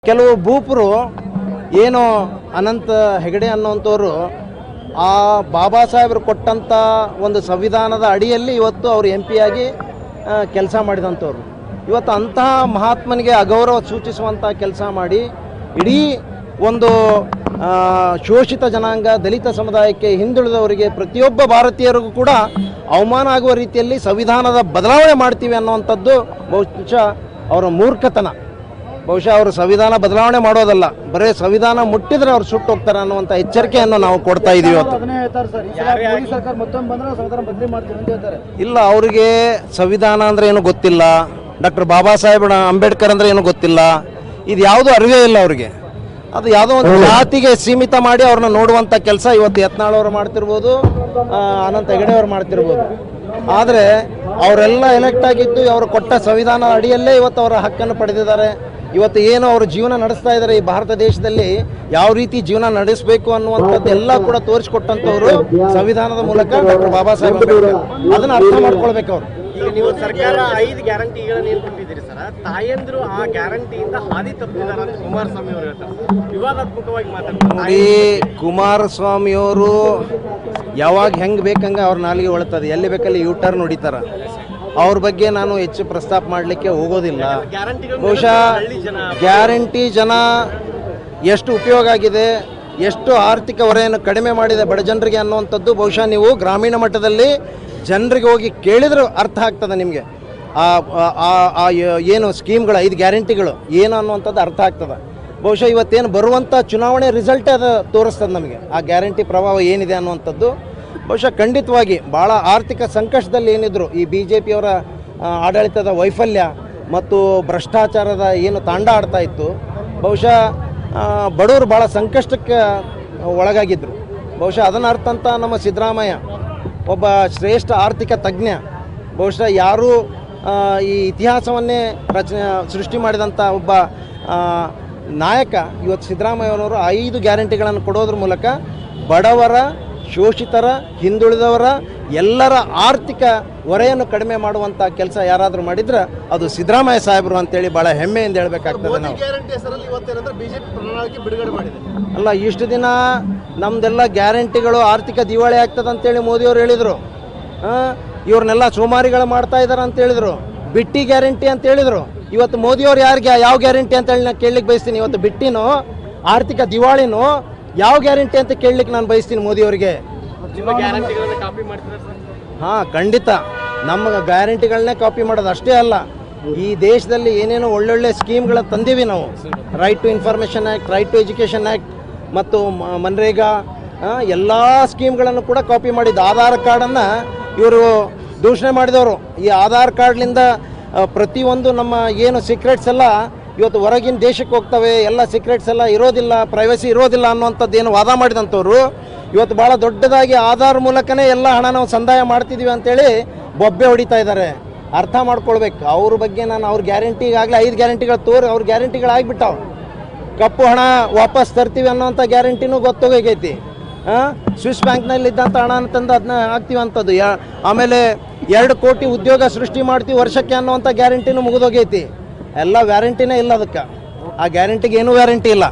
ಕೆಲವು ಭೂಪರು ಏನು ಅನಂತ ಹೆಗಡೆ ಅನ್ನುವಂಥವ್ರು ಆ ಬಾಬಾ ಸಾಹೇಬರು ಕೊಟ್ಟಂಥ ಒಂದು ಸಂವಿಧಾನದ ಅಡಿಯಲ್ಲಿ ಇವತ್ತು ಅವರು ಎಂ ಪಿ ಆಗಿ ಕೆಲಸ ಮಾಡಿದಂಥವ್ರು. ಇವತ್ತು ಅಂತಹ ಮಹಾತ್ಮನಿಗೆ ಅಗೌರವ ಸೂಚಿಸುವಂಥ ಕೆಲಸ ಮಾಡಿ ಇಡೀ ಒಂದು ಶೋಷಿತ ಜನಾಂಗ, ದಲಿತ ಸಮುದಾಯಕ್ಕೆ, ಹಿಂದುಳಿದವರಿಗೆ, ಪ್ರತಿಯೊಬ್ಬ ಭಾರತೀಯರಿಗೂ ಕೂಡ ಅವಮಾನ ಆಗುವ ರೀತಿಯಲ್ಲಿ ಸಂವಿಧಾನದ ಬದಲಾವಣೆ ಮಾಡ್ತೀವಿ ಅನ್ನುವಂಥದ್ದು ಬಹುಶಃ ಅವರ ಮೂರ್ಖತನ. ಬಹುಶಃ ಅವರು ಸಂವಿಧಾನ ಬದಲಾವಣೆ ಮಾಡೋದಲ್ಲ, ಬರೀ ಸಂವಿಧಾನ ಮುಟ್ಟಿದ್ರೆ ಅವ್ರು ಸುಟ್ಟು ಹೋಗ್ತಾರೆ ಅನ್ನುವಂಥ ಎಚ್ಚರಿಕೆಯನ್ನು ನಾವು ಕೊಡ್ತಾ ಇದೀವಿ ಇವತ್ತು. ಇಲ್ಲ, ಅವರಿಗೆ ಸಂವಿಧಾನ ಅಂದ್ರೆ ಏನು ಗೊತ್ತಿಲ್ಲ, ಡಾಕ್ಟರ್ ಬಾಬಾ ಸಾಹೇಬ್ ಅಂಬೇಡ್ಕರ್ ಅಂದ್ರೆ ಏನು ಗೊತ್ತಿಲ್ಲ, ಇದು ಯಾವುದೂ ಅರಿವೇ ಇಲ್ಲ ಅವ್ರಿಗೆ. ಅದು ಯಾವುದೋ ಒಂದು ಜಾತಿಗೆ ಸೀಮಿತ ಮಾಡಿ ಅವ್ರನ್ನ ನೋಡುವಂಥ ಕೆಲಸ ಇವತ್ತು ಯತ್ನಾಳ್ ಅವರು ಮಾಡ್ತಿರ್ಬೋದು, ಅನಂತ ಹೆಗಡೆ ಅವರು ಮಾಡ್ತಿರ್ಬೋದು. ಆದರೆ ಅವರೆಲ್ಲ ಎಲೆಕ್ಟ್ ಆಗಿದ್ದು ಅವರು ಕೊಟ್ಟ ಸಂವಿಧಾನ ಅಡಿಯಲ್ಲೇ ಇವತ್ತು ಅವರ ಹಕ್ಕನ್ನು ಪಡೆದಿದ್ದಾರೆ. ಇವತ್ತು ಏನು ಅವರು ಜೀವನ ನಡೆಸ್ತಾ ಇದ್ದಾರೆ, ಈ ಭಾರತ ದೇಶದಲ್ಲಿ ಯಾವ ರೀತಿ ಜೀವನ ನಡೆಸಬೇಕು ಅನ್ನುವಂಥದ್ದು ಎಲ್ಲ ಕೂಡ ತೋರಿಸಿಕೊಟ್ಟಂಥವ್ರು ಸಂವಿಧಾನದ ಮೂಲಕ ಡಾಕ್ಟರ್ ಬಾಬಾ ಸಾಹೇಬ್ ಅಂಬೇಡ್ಕರ್. ಅದನ್ನು ಅರ್ಥ ಮಾಡ್ಕೊಳ್ಬೇಕು ಅವರು. ಈಗ ನೀವು ಸರ್ಕಾರ 5 ಗ್ಯಾರಂಟಿಗಳನ್ನು ಏನು ಕೊಟ್ಟಿದ್ದೀರಿ ಸರ್, ತಾಯಂದ್ರು ಆ ಗ್ಯಾರಂಟಿಯಿಂದ ಹಾದಿ ತಪ್ಪಿದ್ದಾರೆ ಅಂತ ಕುಮಾರಸ್ವಾಮಿ ಅವರು ಹೇಳ್ತಾರೆ, ವಿವಾದಾತ್ಮಕವಾಗಿ ಮಾತಾಡ್ತಾರೆ. ನೋಡಿ, ಕುಮಾರಸ್ವಾಮಿಯವರು ಯಾವಾಗ ಹೆಂಗೆ ಬೇಕಂಗೆ ಅವ್ರ ನಾಲಿಗೆ ಒಳ್ತದೆ, ಎಲ್ಲಿ ಬೇಕಲ್ಲಿ ಯೂಟರ್ನ್ ಹೊಡಿತಾರೆ. ಅವ್ರ ಬಗ್ಗೆ ನಾನು ಹೆಚ್ಚು ಪ್ರಸ್ತಾಪ ಮಾಡಲಿಕ್ಕೆ ಹೋಗೋದಿಲ್ಲ. ಬಹುಶಃ ಗ್ಯಾರಂಟಿ ಜನ ಎಷ್ಟು ಉಪಯೋಗ ಆಗಿದೆ, ಎಷ್ಟು ಆರ್ಥಿಕ ಹೊರೆಯನ್ನು ಕಡಿಮೆ ಮಾಡಿದೆ ಬಡ ಜನರಿಗೆ ಅನ್ನುವಂಥದ್ದು ಬಹುಶಃ ನೀವು ಗ್ರಾಮೀಣ ಮಟ್ಟದಲ್ಲಿ ಜನರಿಗೆ ಹೋಗಿ ಕೇಳಿದ್ರೆ ಅರ್ಥ ಆಗ್ತದೆ ನಿಮಗೆ. ಏನು ಸ್ಕೀಮ್ಗಳು, 5 ಗ್ಯಾರಂಟಿಗಳು ಏನು ಅನ್ನುವಂಥದ್ದು ಅರ್ಥ ಆಗ್ತದೆ. ಬಹುಶಃ ಇವತ್ತೇನು ಬರುವಂಥ ಚುನಾವಣೆ ರಿಸಲ್ಟೇ ಅದು ತೋರಿಸ್ತದೆ ನಮಗೆ, ಆ ಗ್ಯಾರಂಟಿ ಪ್ರಭಾವ ಏನಿದೆ ಅನ್ನುವಂಥದ್ದು. ಬಹುಶಃ ಖಂಡಿತವಾಗಿ ಭಾಳ ಆರ್ಥಿಕ ಸಂಕಷ್ಟದಲ್ಲಿ ಏನಿದ್ರು ಈ ಬಿ ಜೆ ಪಿಯವರ ಆಡಳಿತದ ವೈಫಲ್ಯ ಮತ್ತು ಭ್ರಷ್ಟಾಚಾರದ ಏನು ತಾಂಡ ಆಡ್ತಾ ಇತ್ತು, ಬಹುಶಃ ಬಡವರು ಭಾಳ ಸಂಕಷ್ಟಕ್ಕೆ ಒಳಗಾಗಿದ್ದರು. ಬಹುಶಃ ಅದನ್ನು ಅರ್ಥಂತ ನಮ್ಮ ಸಿದ್ದರಾಮಯ್ಯ ಒಬ್ಬ ಶ್ರೇಷ್ಠ ಆರ್ಥಿಕ ತಜ್ಞ, ಬಹುಶಃ ಯಾರೂ ಈ ಇತಿಹಾಸವನ್ನೇ ಸೃಷ್ಟಿ ಮಾಡಿದಂಥ ಒಬ್ಬ ನಾಯಕ ಇವತ್ತು ಸಿದ್ದರಾಮಯ್ಯನವರು 5 ಗ್ಯಾರಂಟಿಗಳನ್ನು ಕೊಡೋದ್ರ ಮೂಲಕ ಬಡವರ, ಶೋಷಿತರ, ಹಿಂದುಳಿದವರ ಎಲ್ಲರ ಆರ್ಥಿಕ ಹೊರೆಯನ್ನು ಕಡಿಮೆ ಮಾಡುವಂಥ ಕೆಲಸ ಯಾರಾದರೂ ಮಾಡಿದ್ರೆ ಅದು ಸಿದ್ದರಾಮಯ್ಯ ಸಾಹೇಬರು ಅಂತೇಳಿ ಭಾಳ ಹೆಮ್ಮೆಯಿಂದ ಹೇಳ್ಬೇಕಾಗ್ತದೆ ನಾವು. ಅಲ್ಲ, ಇಷ್ಟು ದಿನ ನಮ್ದೆಲ್ಲ ಗ್ಯಾರಂಟಿಗಳು ಆರ್ಥಿಕ ದಿವಾಳಿ ಆಗ್ತದೆ ಅಂತೇಳಿ ಮೋದಿಯವರು ಹೇಳಿದರು. ಇವ್ರನ್ನೆಲ್ಲ ಸೋಮಾರಿಗಳು ಮಾಡ್ತಾ ಇದ್ದಾರೆ ಅಂತ ಹೇಳಿದರು. ಬಿಟ್ಟಿ ಗ್ಯಾರಂಟಿ ಅಂತ ಹೇಳಿದರು. ಇವತ್ತು ಮೋದಿಯವ್ರು ಯಾರಿಗೆ ಯಾವ ಗ್ಯಾರಂಟಿ ಅಂತ ಹೇಳಿ ನಾನು ಕೇಳಲಿಕ್ಕೆ ಬಯಸ್ತೀನಿ. ಇವತ್ತು ಬಿಟ್ಟಿನೋ ಆರ್ಥಿಕ ದಿವಾಳಿನೋ ಯಾವ ಗ್ಯಾರಂಟಿ ಅಂತ ಕೇಳಲಿಕ್ಕೆ ನಾನು ಬಯಸ್ತೀನಿ ಮೋದಿಯವರಿಗೆ. ಹಾಂ, ಖಂಡಿತ ನಮ್ಮ ಗ್ಯಾರಂಟಿಗಳನ್ನೇ ಕಾಪಿ ಮಾಡೋದು ಅಷ್ಟೇ ಅಲ್ಲ, ಈ ದೇಶದಲ್ಲಿ ಏನೇನೋ ಒಳ್ಳೊಳ್ಳೆ ಸ್ಕೀಮ್ಗಳ ತಂದೀವಿ ನಾವು. Right to information act, right to education act ಮತ್ತು ಮನ್ರೇಗಾ ಎಲ್ಲ ಸ್ಕೀಮ್ಗಳನ್ನು ಕೂಡ ಕಾಪಿ ಮಾಡಿದ್ದು. ಆಧಾರ್ ಕಾರ್ಡನ್ನು ಇವರು ದೂಷಣೆ ಮಾಡಿದವರು. ಈ ಆಧಾರ್ ಕಾರ್ಡ್ಲಿಂದ ಪ್ರತಿಯೊಂದು ನಮ್ಮ ಏನು ಸೀಕ್ರೆಟ್ಸ್ ಎಲ್ಲ ಇವತ್ತು ಹೊರಗಿನ ದೇಶಕ್ಕೆ ಹೋಗ್ತವೆ, ಎಲ್ಲ ಸೀಕ್ರೆಟ್ಸ್ ಎಲ್ಲ ಇರೋದಿಲ್ಲ, ಪ್ರೈವಸಿ ಇರೋದಿಲ್ಲ ಅನ್ನುವಂಥದ್ದು ಏನು ವಾದ ಮಾಡಿದಂಥವ್ರು ಇವತ್ತು ಭಾಳ ದೊಡ್ಡದಾಗಿ ಆಧಾರ್ ಮೂಲಕನೇ ಎಲ್ಲ ಹಣ ನಾವು ಸಂದಾಯ ಮಾಡ್ತಿದ್ದೀವಿ ಅಂತೇಳಿ ಬೊಬ್ಬೆ ಹೊಡಿತಾ ಇದ್ದಾರೆ. ಅರ್ಥ ಮಾಡ್ಕೊಳ್ಬೇಕು. ಅವ್ರ ಬಗ್ಗೆ ನಾನು ಅವ್ರ ಗ್ಯಾರಂಟಿಗಾಗಲೇ 5 ಗ್ಯಾರಂಟಿಗಳು ಅವ್ರ ಗ್ಯಾರಂಟಿಗಳಾಗಿಬಿಟ್ಟಾವ. ಕಪ್ಪು ಹಣ ವಾಪಸ್ ತರ್ತೀವಿ ಅನ್ನೋಂಥ ಗ್ಯಾರಂಟಿನೂ ಗೊತ್ತೋಗೈತಿ. ಸ್ವಿಸ್ ಬ್ಯಾಂಕ್ನಲ್ಲಿ ಇದ್ದಂಥ ಹಣ ಅಂತಂದು ಅದನ್ನ ಹಾಕ್ತೀವಿ ಅಂಥದ್ದು. ಆಮೇಲೆ 2 ಕೋಟಿ ಉದ್ಯೋಗ ಸೃಷ್ಟಿ ಮಾಡ್ತೀವಿ ವರ್ಷಕ್ಕೆ ಅನ್ನೋವಂಥ ಗ್ಯಾರಂಟಿನೂ ಮುಗಿದೋಗೈತಿ. ಎಲ್ಲ ವ್ಯಾರಂಟಿನೇ ಇಲ್ಲ ಅದಕ್ಕೆ. ಆ ಗ್ಯಾರಂಟಿಗೆ ಏನೂ ವ್ಯಾರಂಟಿ ಇಲ್ಲ.